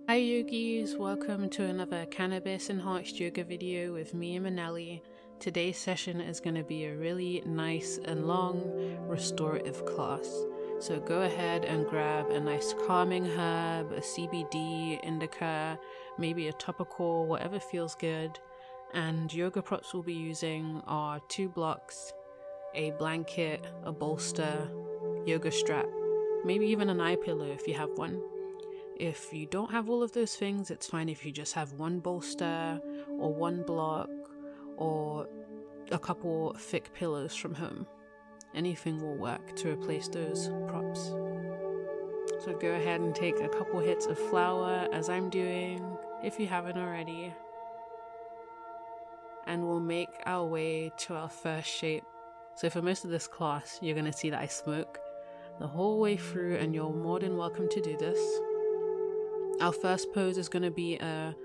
Hi yogis, welcome to another cannabis-infused yoga video with me, Minelli. Today's session is going to be a really nice and long restorative class. So go ahead and grab a nice calming herb, a CBD, indica, maybe a topical, whatever feels good. And yoga props we'll be using are 2 blocks, a blanket, a bolster, yoga strap, maybe even an eye pillow if you have one. If you don't have all of those things, it's fine if you just have one bolster or one block or a couple thick pillows from home. Anything will work to replace those props. So go ahead and take a couple hits of flour as I'm doing, if you haven't already. And we'll make our way to our first shape. So for most of this class, you're going to see that I smoke the whole way through, and you're more than welcome to do this. Our first pose is going to be a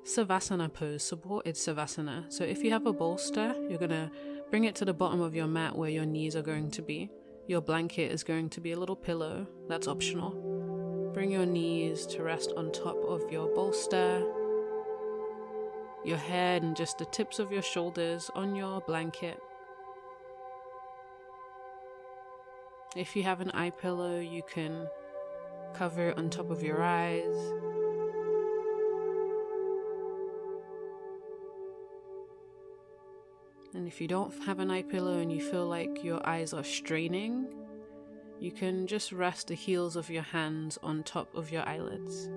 savasana pose, supported savasana. So if you have a bolster, you're going to bring it to the bottom of your mat where your knees are going to be. Your blanket is going to be a little pillow, that's optional. Bring your knees to rest on top of your bolster, your head and just the tips of your shoulders on your blanket. If you have an eye pillow, you can cover it on top of your eyes. And if you don't have an eye pillow and you feel like your eyes are straining, you can just rest the heels of your hands on top of your eyelids.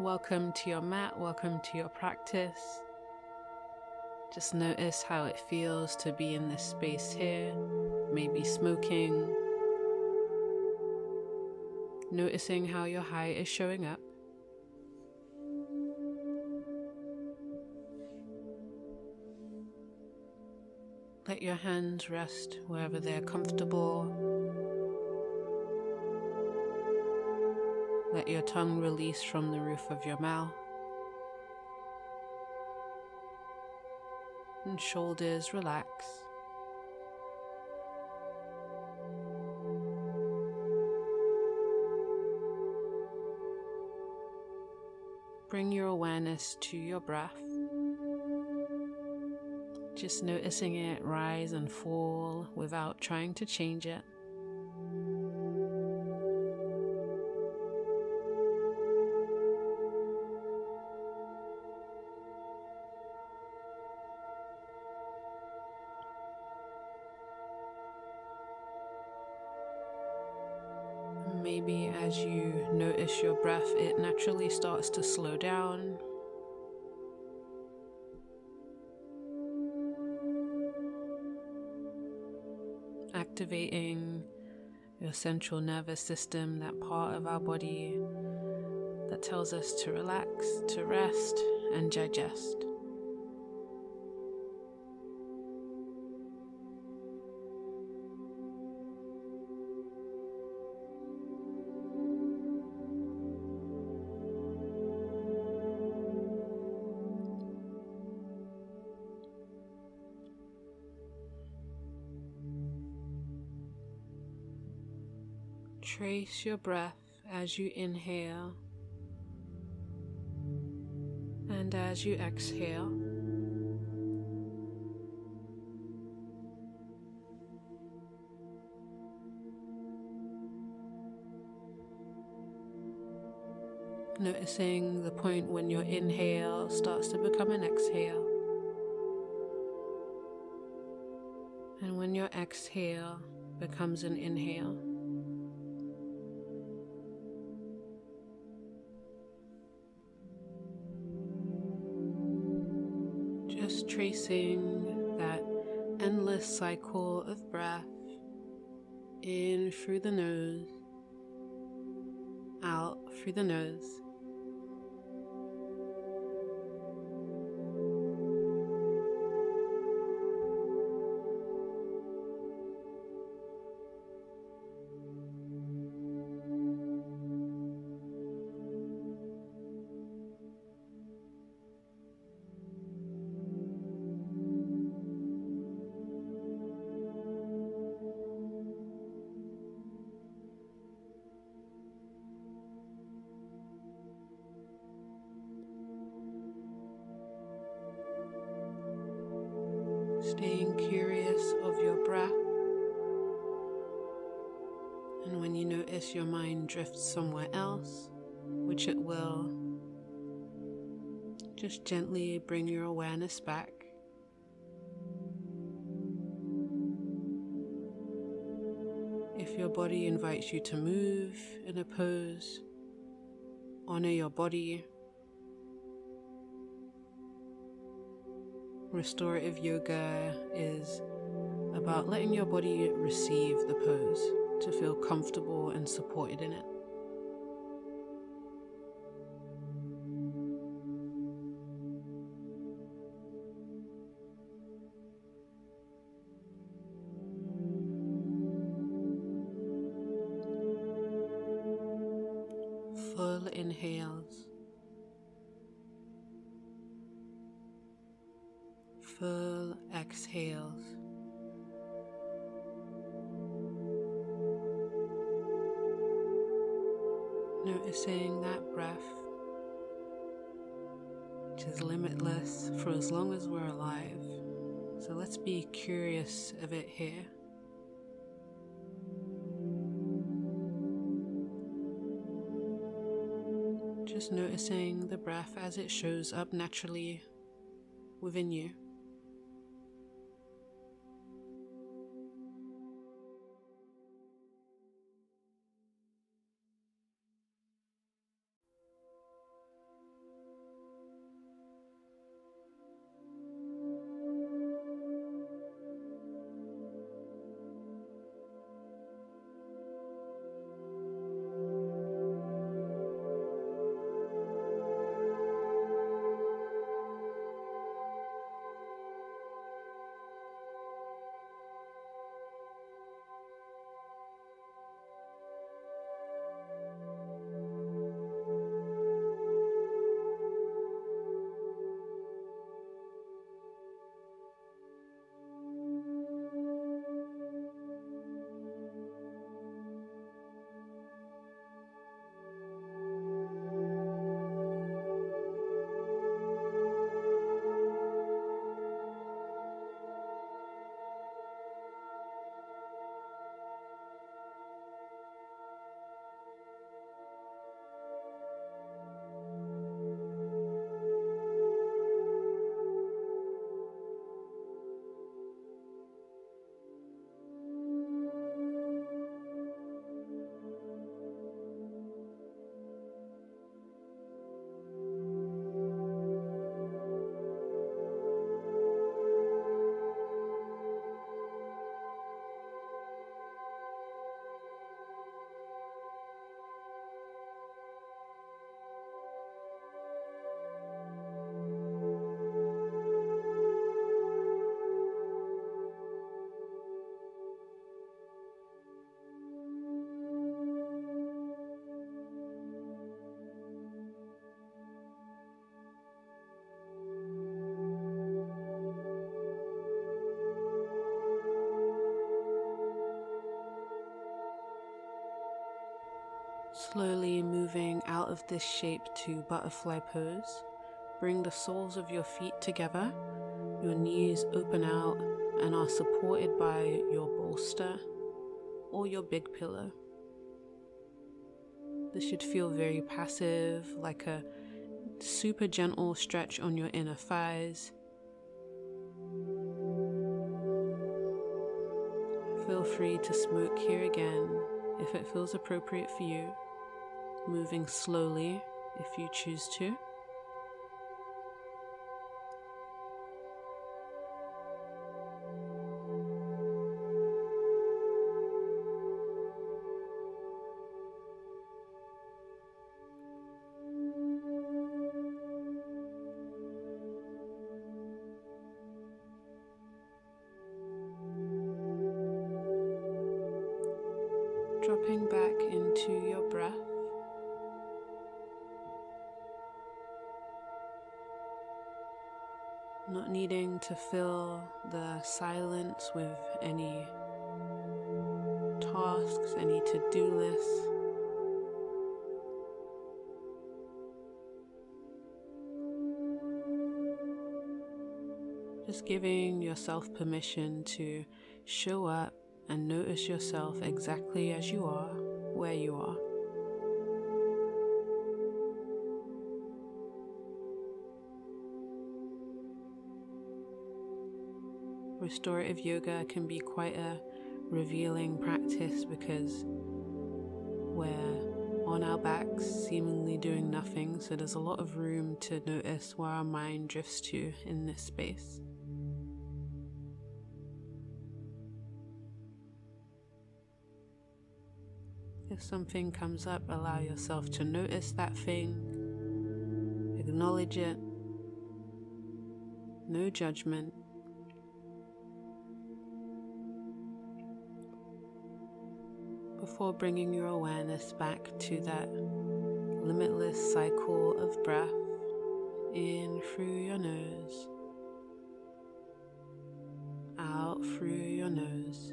Welcome to your mat, welcome to your practice. Just notice how it feels to be in this space here, maybe smoking. Noticing how your height is showing up. Let your hands rest wherever they're comfortable. Let your tongue release from the roof of your mouth. And shoulders relax. Bring your awareness to your breath. Just noticing it rise and fall without trying to change it. Maybe as you notice your breath, it naturally starts to slow down. Activating your central nervous system, that part of our body that tells us to relax, to rest, and digest. Trace your breath as you inhale and as you exhale. Noticing the point when your inhale starts to become an exhale, and when your exhale becomes an inhale. Just tracing that endless cycle of breath in through the nose, out through the nose. Staying curious of your breath. And when you notice your mind drifts somewhere else, which it will, just gently bring your awareness back. If your body invites you to move in a pose, honor your body. Restorative yoga is about letting your body receive the pose to feel comfortable and supported in it. Full inhales, full exhales. Noticing that breath, which is limitless for as long as we're alive. So let's be curious of it here. Just noticing the breath as it shows up naturally within you. Slowly moving out of this shape to butterfly pose. Bring the soles of your feet together. Your knees open out and are supported by your bolster or your big pillow. This should feel very passive, like a super gentle stretch on your inner thighs. Feel free to smoke here again if it feels appropriate for you. Moving slowly if you choose to. Dropping back into your breath. Not needing to fill the silence with any tasks, any to-do lists. Just giving yourself permission to show up and notice yourself exactly as you are, where you are. Restorative yoga can be quite a revealing practice because we're on our backs, seemingly doing nothing, so there's a lot of room to notice where our mind drifts to in this space. If something comes up, allow yourself to notice that thing, acknowledge it, no judgment. Before bringing your awareness back to that limitless cycle of breath, in through your nose, out through your nose.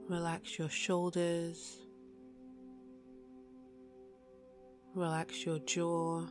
Relax your shoulders, relax your jaw,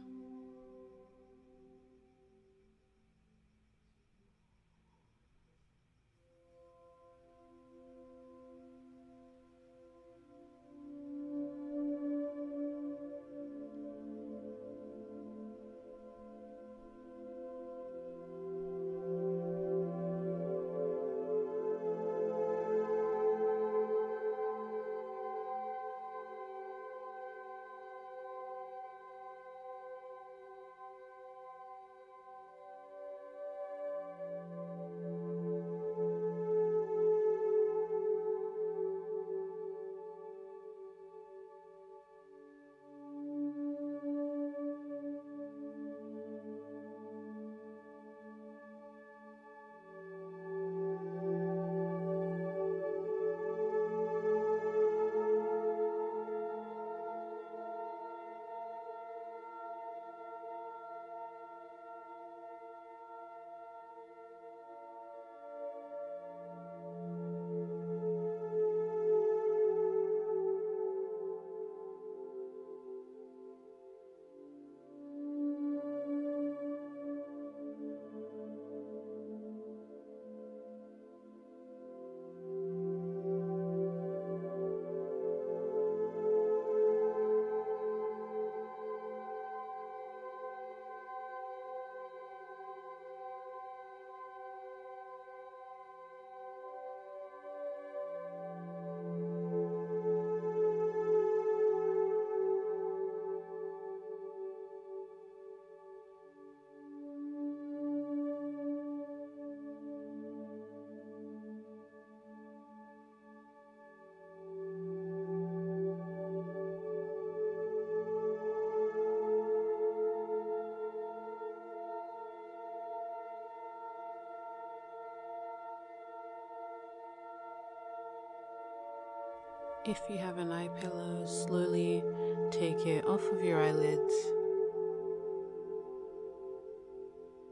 If you have an eye pillow, slowly take it off of your eyelids.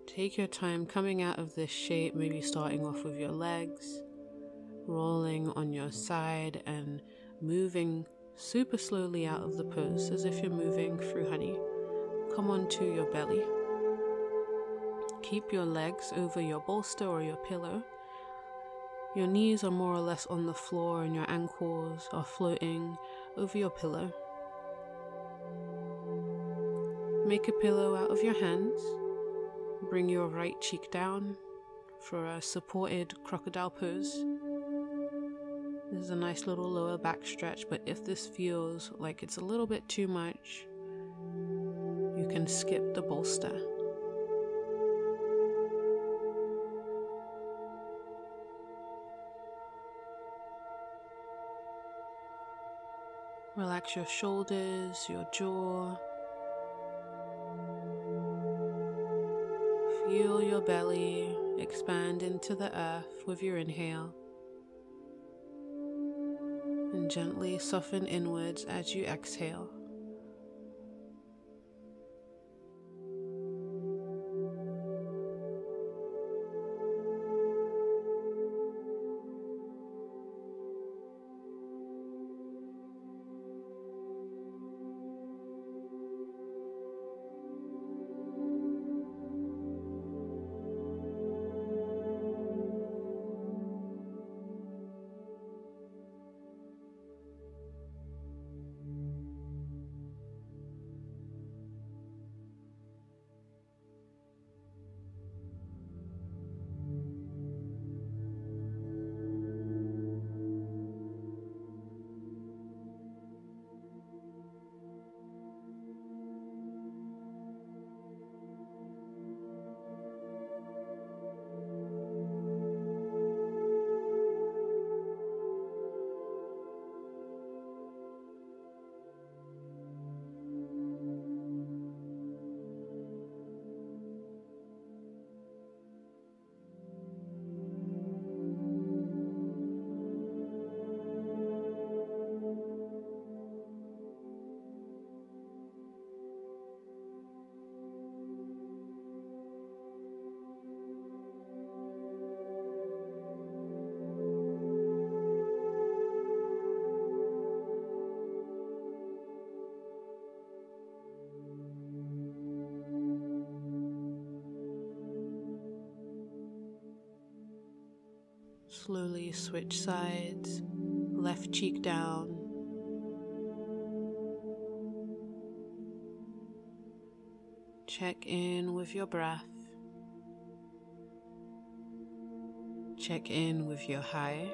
Take your time coming out of this shape, maybe starting off with your legs, rolling on your side and moving super slowly out of the pose as if you're moving through honey. Come onto your belly. Keep your legs over your bolster or your pillow. Your knees are more or less on the floor and your ankles are floating over your pillow. Make a pillow out of your hands. Bring your right cheek down for a supported crocodile pose. This is a nice little lower back stretch, but if this feels like it's a little bit too much, you can skip the bolster. Relax your shoulders, your jaw. Feel your belly expand into the earth with your inhale. And gently soften inwards as you exhale. Slowly switch sides, left cheek down. Check in with your breath. Check in with your high.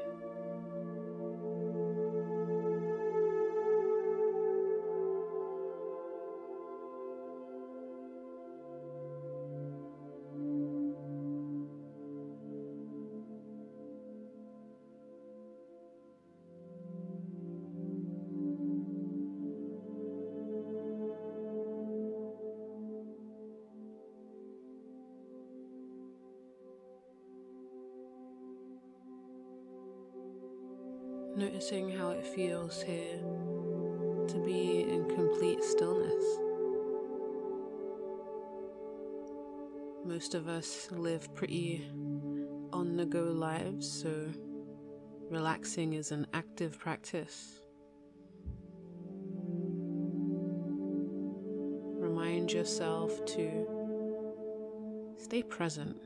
Noticing how it feels here to be in complete stillness. Most of us live pretty on-the-go lives, so relaxing is an active practice. Remind yourself to stay present.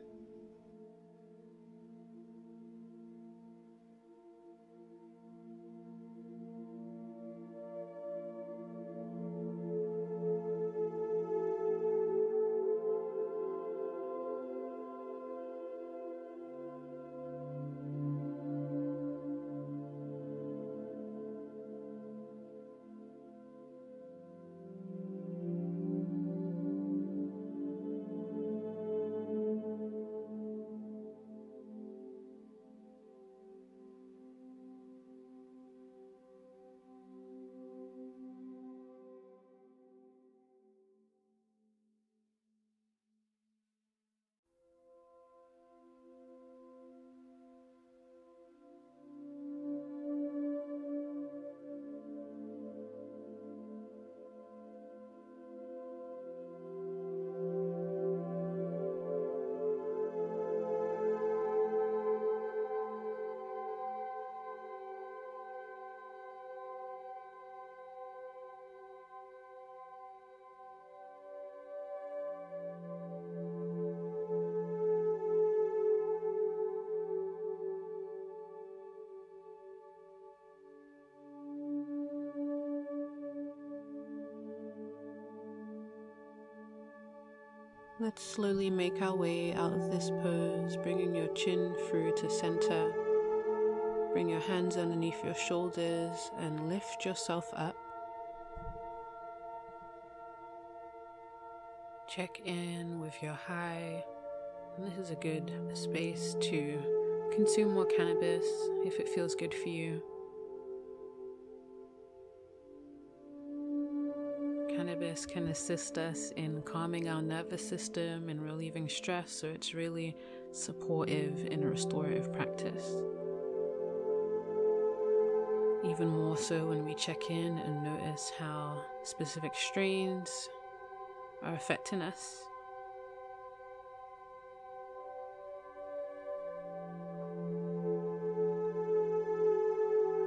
Let's slowly make our way out of this pose, bringing your chin through to center. Bring your hands underneath your shoulders and lift yourself up. Check in with your high. And this is a good space to consume more cannabis if it feels good for you. Cannabis can assist us in calming our nervous system and relieving stress, so it's really supportive in restorative practice. Even more so when we check in and notice how specific strains are affecting us.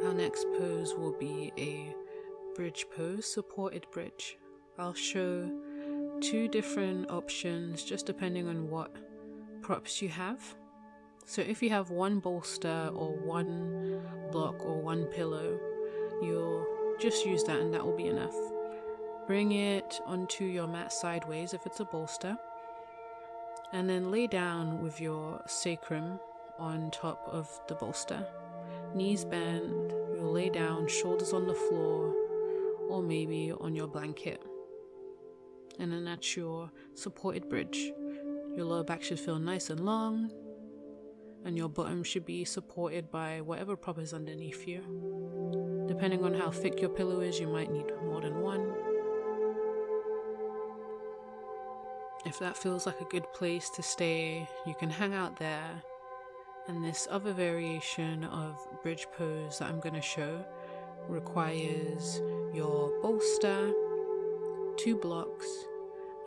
Our next pose will be a bridge pose, supported bridge. I'll show two different options just depending on what props you have. So if you have one bolster or one block or one pillow, you'll just use that and that will be enough. Bring it onto your mat sideways if it's a bolster, and then lay down with your sacrum on top of the bolster. Knees bend, you'll lay down, shoulders on the floor, or maybe on your blanket. And then that's your supported bridge. Your lower back should feel nice and long, and your bottom should be supported by whatever prop is underneath you. Depending on how thick your pillow is, you might need more than one. If that feels like a good place to stay, you can hang out there. And this other variation of bridge pose that I'm going to show requires your bolster, 2 blocks,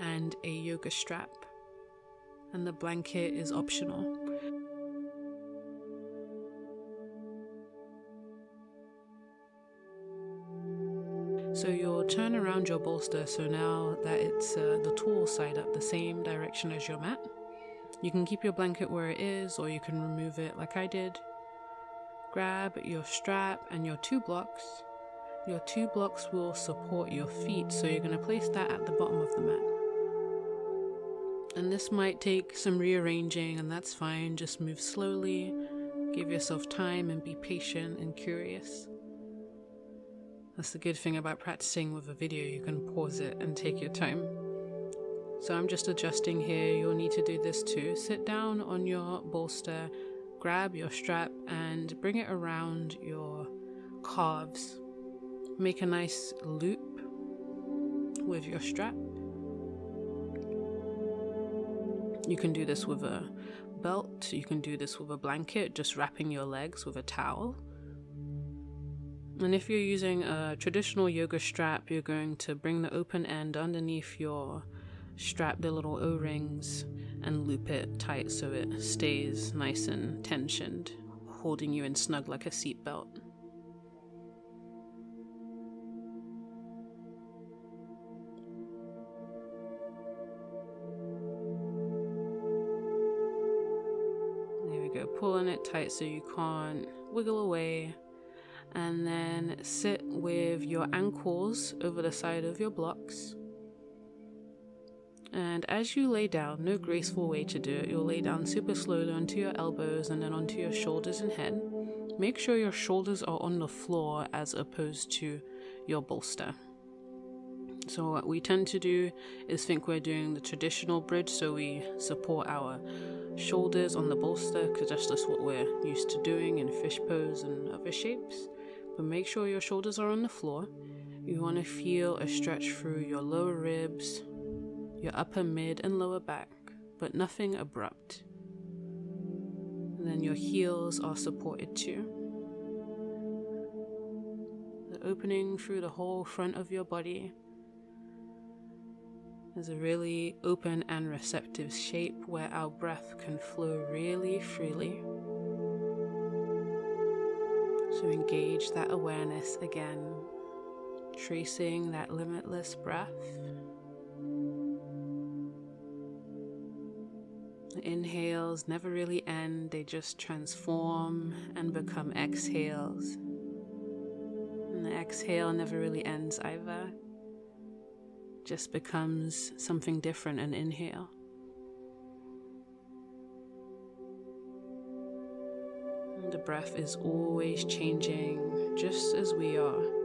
and a yoga strap. And the blanket is optional. So you'll turn around your bolster, so now that it's the tall side up, the same direction as your mat. You can keep your blanket where it is, or you can remove it like I did. Grab your strap and your 2 blocks. Your 2 blocks will support your feet, so you're going to place that at the bottom of the mat. And this might take some rearranging, and that's fine. Just move slowly, give yourself time, and be patient and curious. That's the good thing about practicing with a video, you can pause it and take your time. So I'm just adjusting here, you'll need to do this too. Sit down on your bolster, grab your strap and bring it around your calves. Make a nice loop with your strap. You can do this with a belt, you can do this with a blanket, just wrapping your legs with a towel. And if you're using a traditional yoga strap, you're going to bring the open end underneath your strap, the little O-rings, and loop it tight so it stays nice and tensioned, holding you in snug like a seatbelt. There we go, pulling it tight so you can't wiggle away. And then sit with your ankles over the side of your blocks. And as you lay down, no graceful way to do it, you'll lay down super slowly onto your elbows and then onto your shoulders and head. Make sure your shoulders are on the floor as opposed to your bolster. So what we tend to do is think we're doing the traditional bridge, so we support our shoulders on the bolster because that's just what we're used to doing in fish pose and other shapes. But make sure your shoulders are on the floor. You want to feel a stretch through your lower ribs, your upper, mid, and lower back, but nothing abrupt. And then your heels are supported too. The opening through the whole front of your body is a really open and receptive shape where our breath can flow really freely. So engage that awareness again, tracing that limitless breath. The inhales never really end, they just transform and become exhales. And the exhale never really ends either, just becomes something different, an inhale. breath is always changing, just as we are.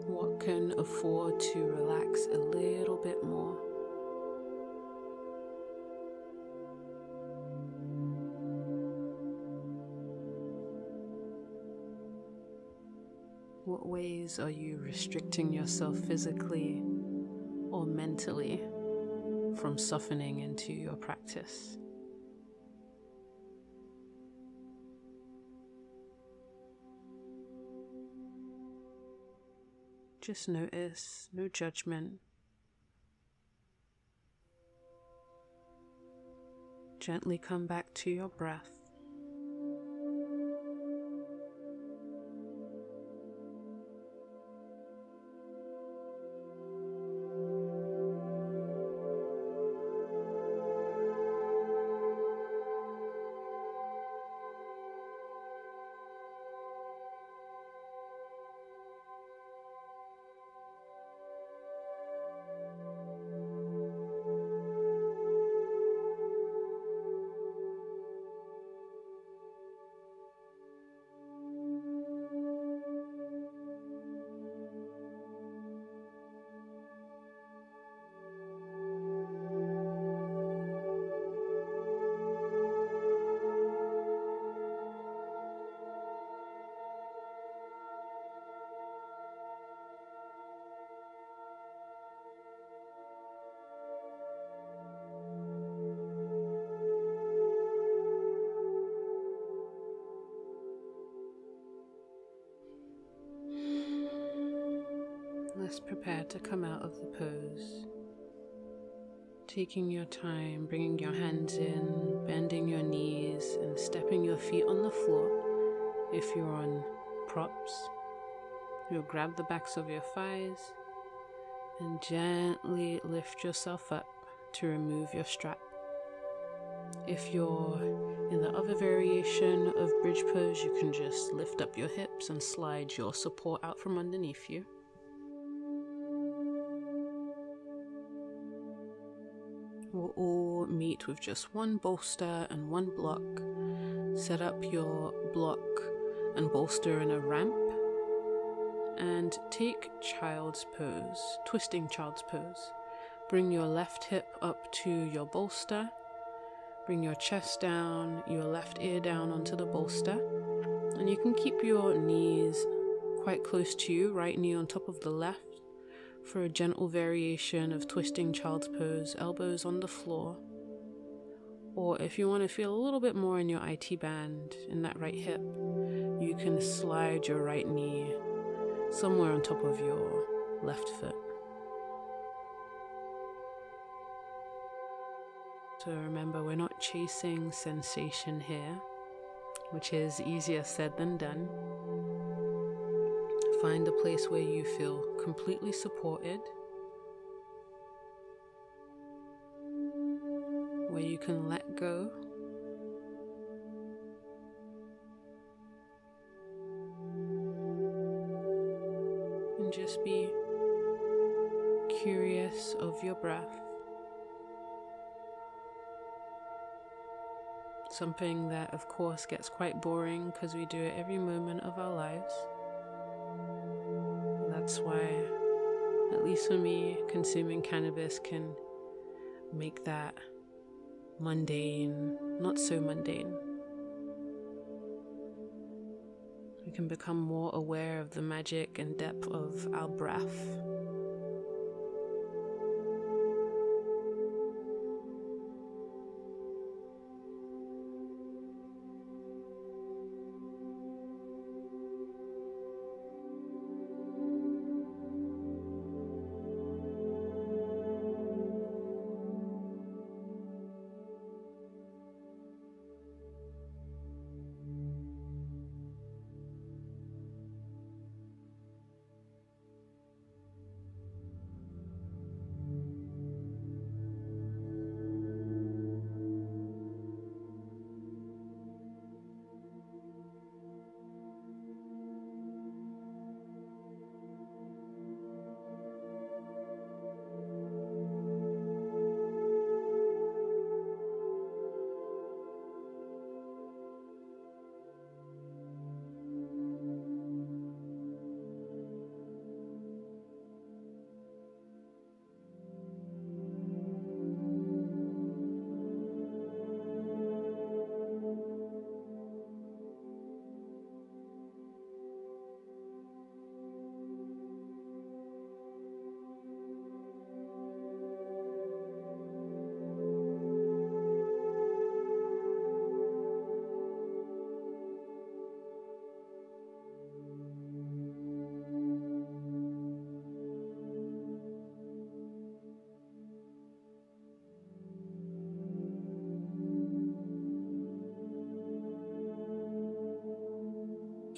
What can afford to relax a little bit more? What ways are you restricting yourself physically or mentally from softening into your practice? Just notice, no judgment. Gently come back to your breath. Let's prepare to come out of the pose. Taking your time, bringing your hands in, bending your knees, and stepping your feet on the floor. If you're on props, you'll grab the backs of your thighs and gently lift yourself up to remove your strap. If you're in the other variation of bridge pose, you can just lift up your hips and slide your support out from underneath you. We'll all meet with just one bolster and one block. Set up your block and bolster in a ramp and take child's pose, twisting child's pose. Bring your left hip up to your bolster. Bring your chest down, your left ear down onto the bolster. And you can keep your knees quite close to you, right knee on top of the left. For a gentle variation of twisting child's pose, elbows on the floor. Or if you want to feel a little bit more in your IT band, in that right hip, you can slide your right knee somewhere on top of your left foot. So remember, we're not chasing sensation here, which is easier said than done. Find a place where you feel completely supported, where you can let go, and just be curious of your breath. Something that of course gets quite boring because we do it every moment of our lives. That's why, at least for me, consuming cannabis can make that mundane, not so mundane. We can become more aware of the magic and depth of our breath.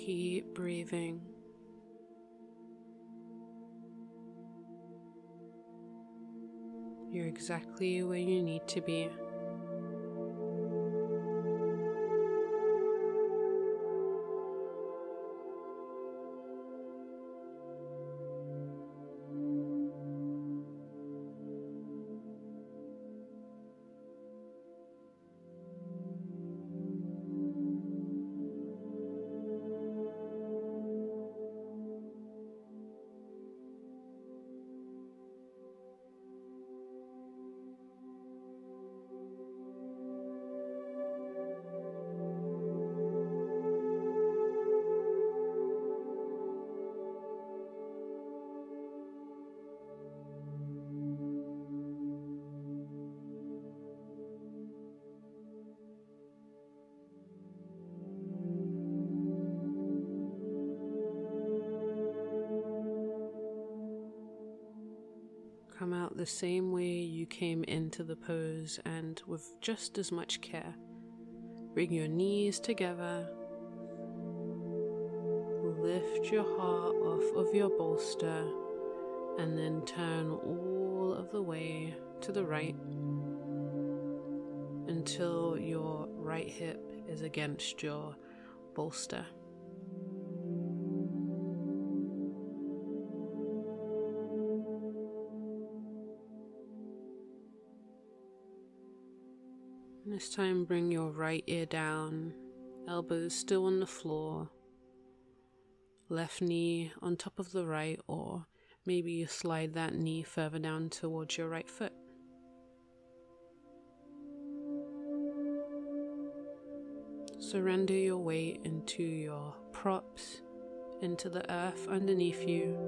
Keep breathing. You're exactly where you need to be. Come out the same way you came into the pose, and with just as much care. Bring your knees together. Lift your heart off of your bolster and then turn all of the way to the right until your right hip is against your bolster. This time bring your right ear down, elbows still on the floor, left knee on top of the right, or maybe you slide that knee further down towards your right foot. Surrender your weight into your props, into the earth underneath you.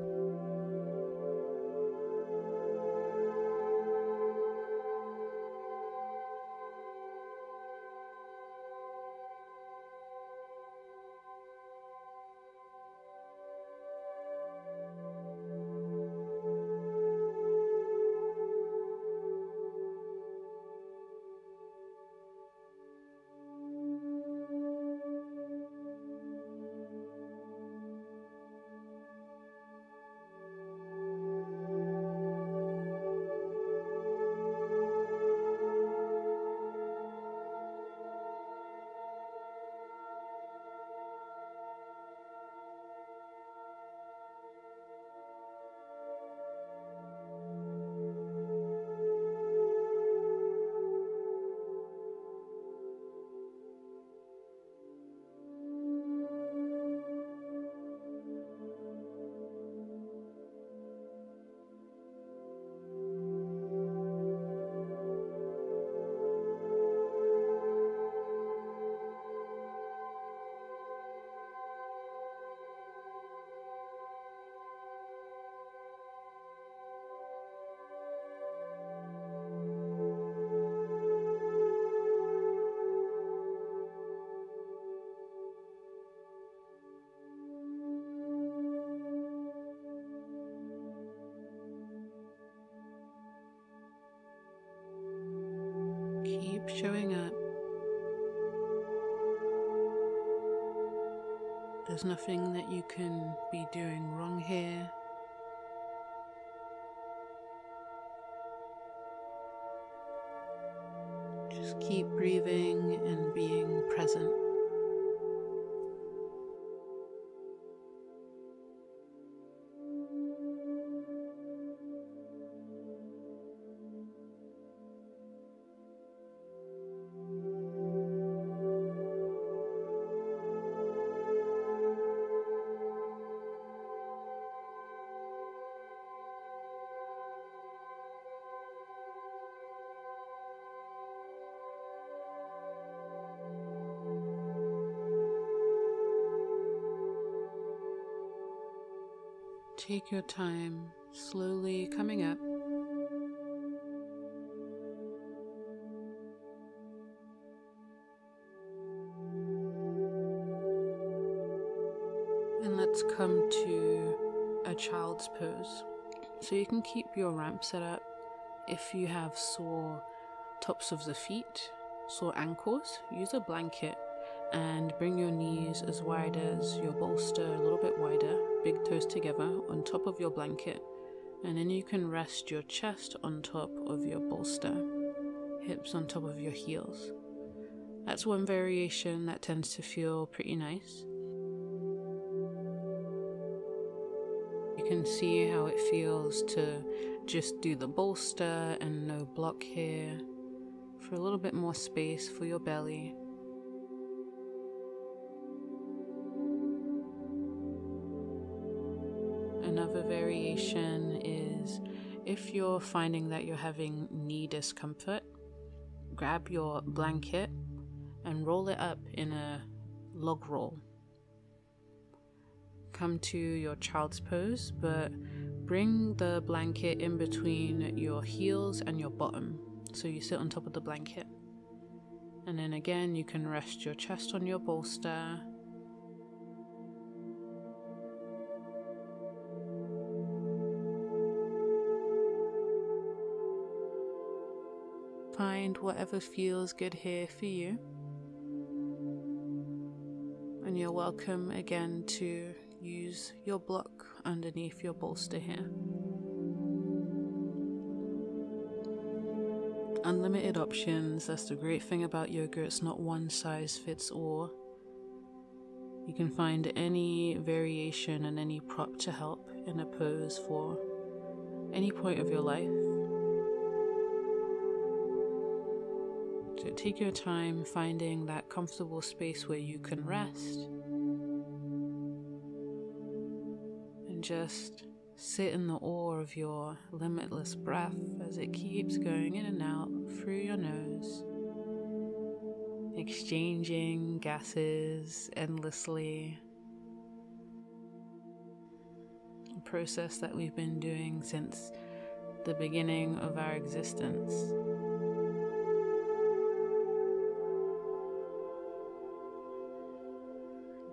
Keep showing up. There's nothing that you can be doing wrong here. Just keep breathing and being present. Take your time, slowly coming up. And let's come to a child's pose. So you can keep your ramp set up. If you have sore tops of the feet, sore ankles, use a blanket And bring your knees as wide as your bolster, a little bit wider, big toes together on top of your blanket. And then you can rest your chest on top of your bolster, hips on top of your heels. That's one variation that tends to feel pretty nice. You can see how it feels to just do the bolster and no block here, for a little bit more space for your belly. Another variation is if you're finding that you're having knee discomfort, grab your blanket and roll it up in a log roll. Come to your child's pose, but bring the blanket in between your heels and your bottom, so you sit on top of the blanket. And then again, you can rest your chest on your bolster. Find whatever feels good here for you. And you're welcome again to use your block underneath your bolster here. Unlimited options. That's the great thing about yoga. It's not one size fits all. You can find any variation and any prop to help in a pose for any point of your life. So take your time finding that comfortable space where you can rest. And just sit in the awe of your limitless breath as it keeps going in and out through your nose, exchanging gases endlessly. A process that we've been doing since the beginning of our existence.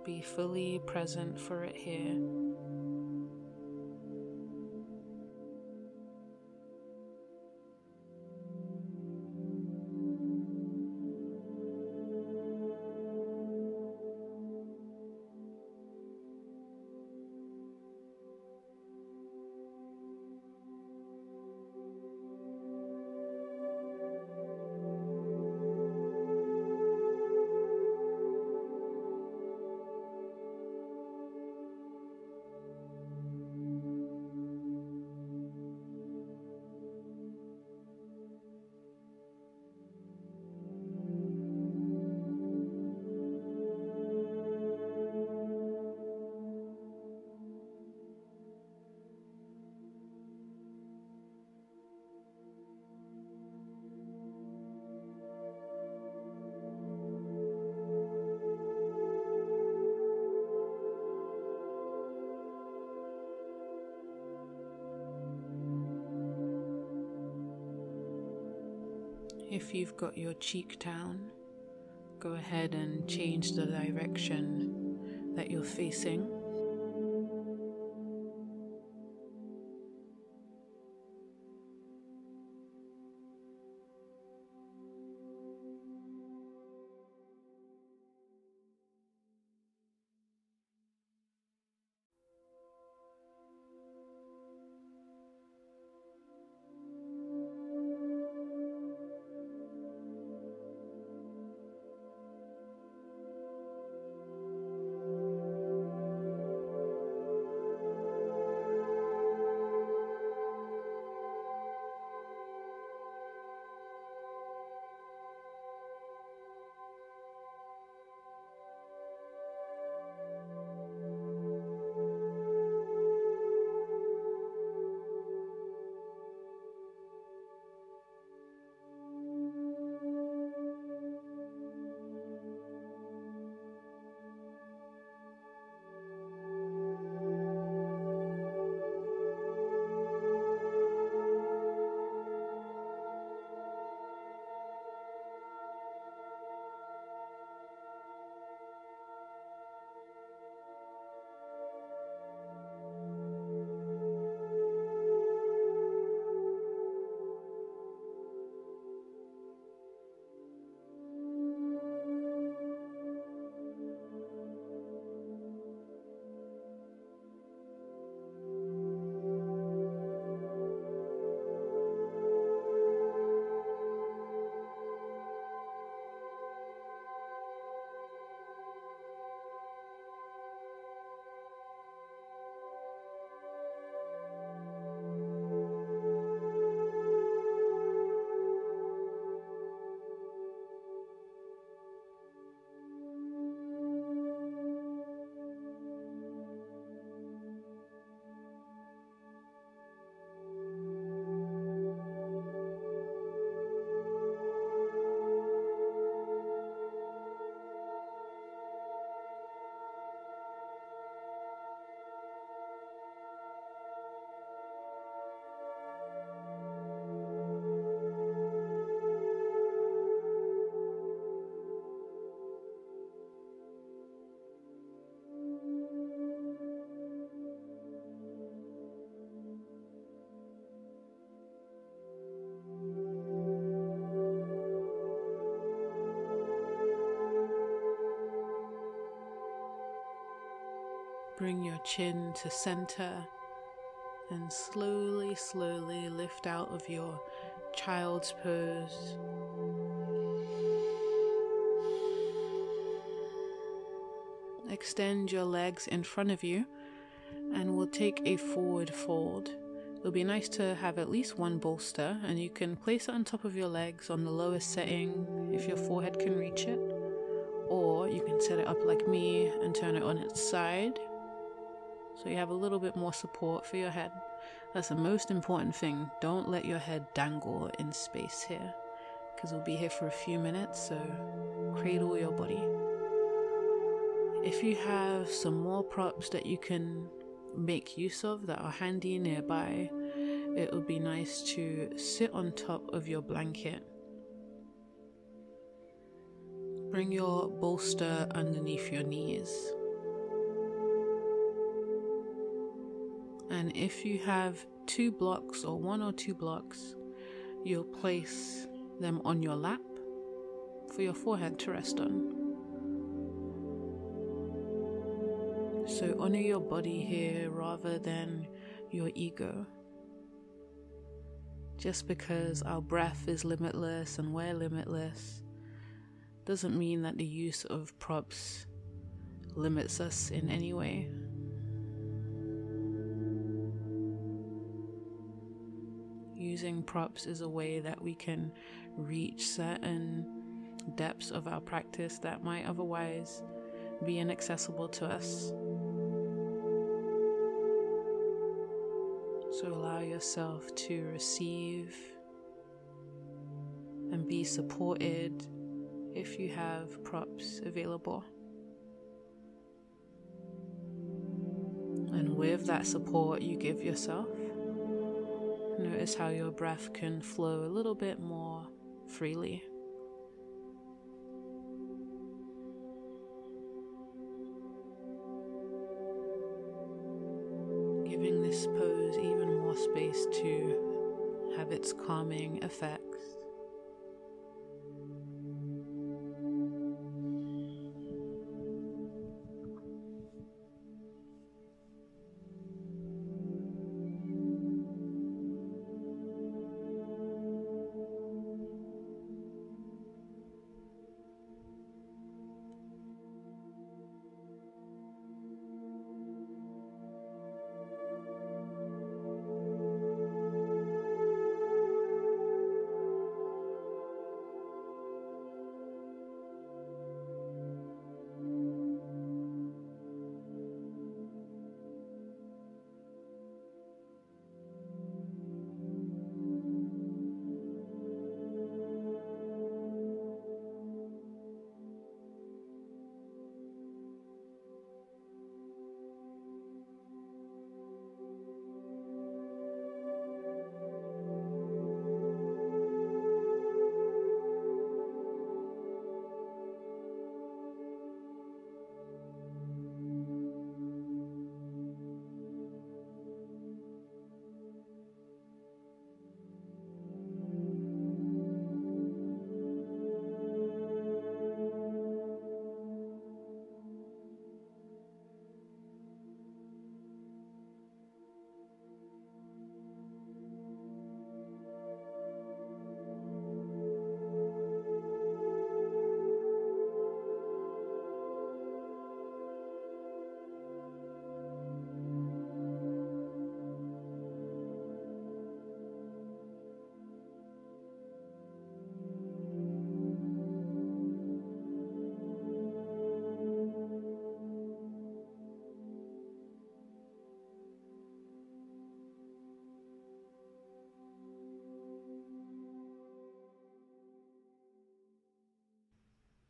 Be fully present for it here. If you've got your cheek down, go ahead and change the direction that you're facing. Bring your chin to center and slowly, slowly lift out of your child's pose. Extend your legs in front of you and we'll take a forward fold. It'll be nice to have at least one bolster, and you can place it on top of your legs on the lowest setting if your forehead can reach it, or you can set it up like me and turn it on its side so you have a little bit more support for your head. That's the most important thing. Don't let your head dangle in space here, because we'll be here for a few minutes, so cradle your body. If you have some more props that you can make use of that are handy nearby, it would be nice to sit on top of your blanket. Bring your bolster underneath your knees. And if you have 2 blocks or 1 or 2 blocks, you'll place them on your lap for your forehead to rest on. So honor your body here rather than your ego. Just because our breath is limitless and we're limitless doesn't mean that the use of props limits us in any way. Using props is a way that we can reach certain depths of our practice that might otherwise be inaccessible to us. So allow yourself to receive and be supported if you have props available. And with that support you give yourself, notice how your breath can flow a little bit more freely. Giving this pose even more space to have its calming effects.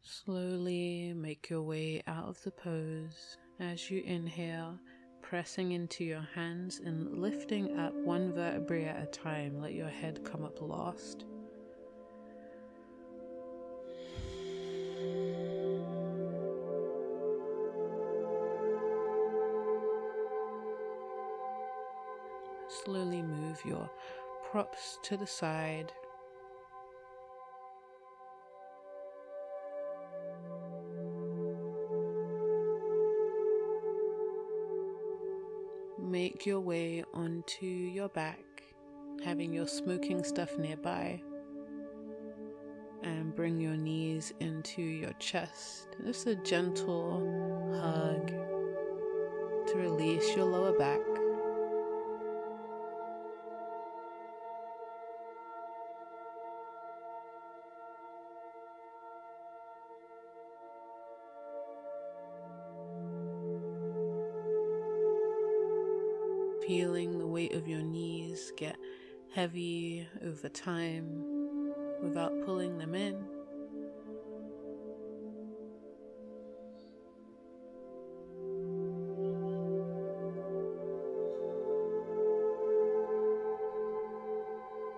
Slowly make your way out of the pose as you inhale, pressing into your hands and lifting up one vertebrae at a time. Let your head come up last. Slowly move your props to the side. make your way onto your back, having your smoking stuff nearby, and bring your knees into your chest. Just a gentle hug to release your lower back. Feeling the weight of your knees get heavy over time without pulling them in.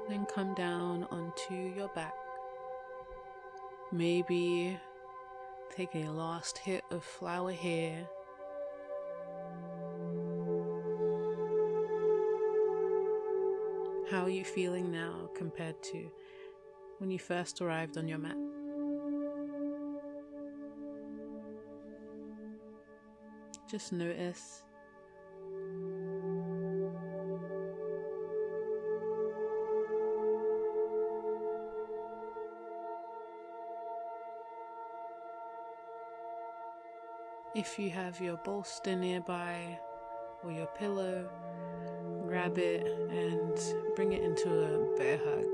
Then come down onto your back. Maybe take a last hit of flower here. How are you feeling now compared to when you first arrived on your mat? Just notice. If you have your bolster nearby or your pillow, grab it and bring it into a bear hug.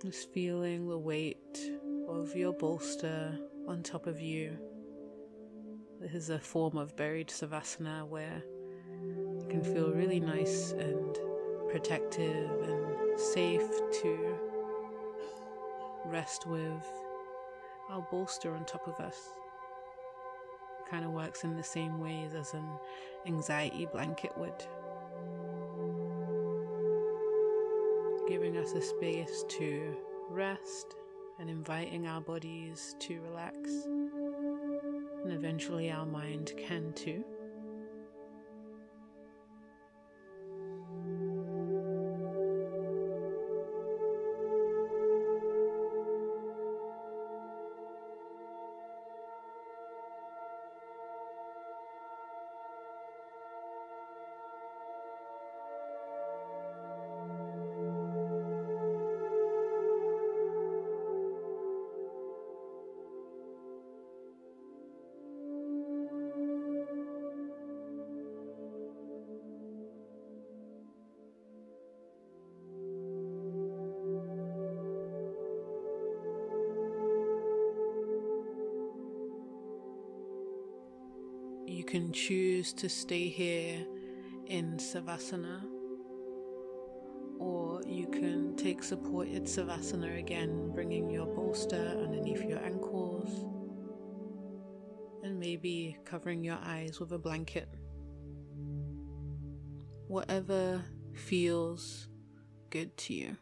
Just feeling the weight of your bolster on top of you. This is a form of buried savasana where you can feel really nice and protective and safe to rest with our bolster on top of us. Kind of works in the same ways as an anxiety blanket would, giving us a space to rest and inviting our bodies to relax, and eventually our mind can too. You can choose to stay here in savasana, or you can take supported savasana again, bringing your bolster underneath your ankles and maybe covering your eyes with a blanket. Whatever feels good to you.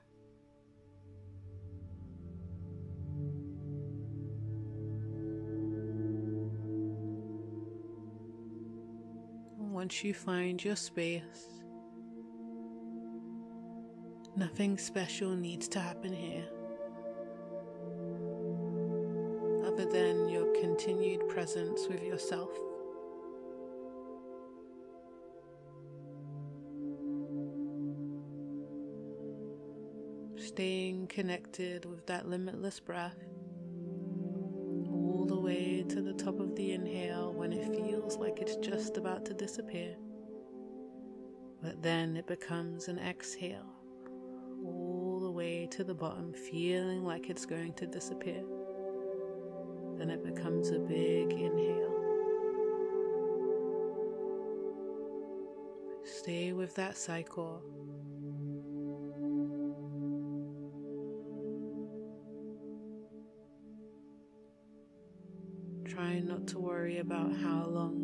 Once you find your space, nothing special needs to happen here, other than your continued presence with yourself. Staying connected with that limitless breath, all the way to the top of the inhale when it feels like it's just about to disappear. But then it becomes an exhale, all the way to the bottom, feeling like it's going to disappear. Then it becomes a big inhale. Stay with that cycle. Try not to worry about how long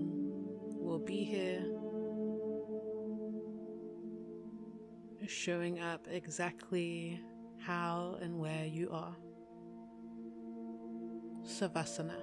we'll be here. Just showing up exactly how and where you are. Savasana.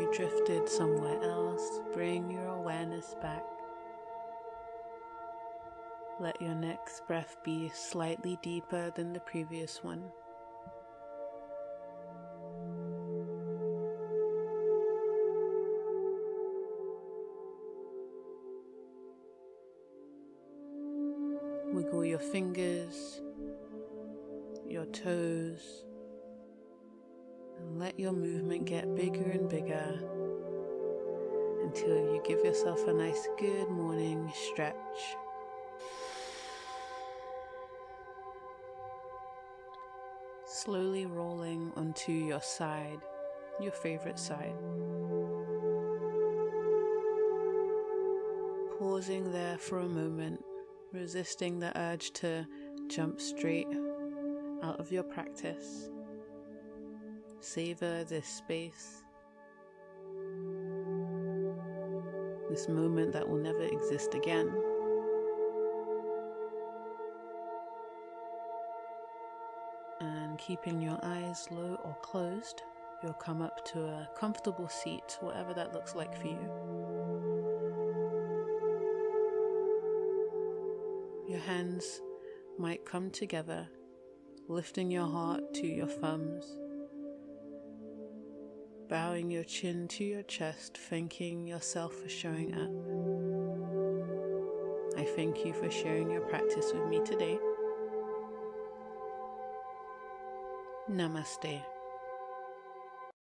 you drifted somewhere else, bring your awareness back. Let your next breath be slightly deeper than the previous one. Wiggle your fingers, your toes, and let your movement get bigger and bigger until you give yourself a nice good morning stretch. Slowly rolling onto your side, your favorite side. Pausing there for a moment, resisting the urge to jump straight out of your practice. Savor this space, this moment that will never exist again. And keeping your eyes low or closed, you'll come up to a comfortable seat, whatever that looks like for you. Your hands might come together, lifting your heart to your thumbs, bowing your chin to your chest, thanking yourself for showing up. I thank you for sharing your practice with me today. Namaste.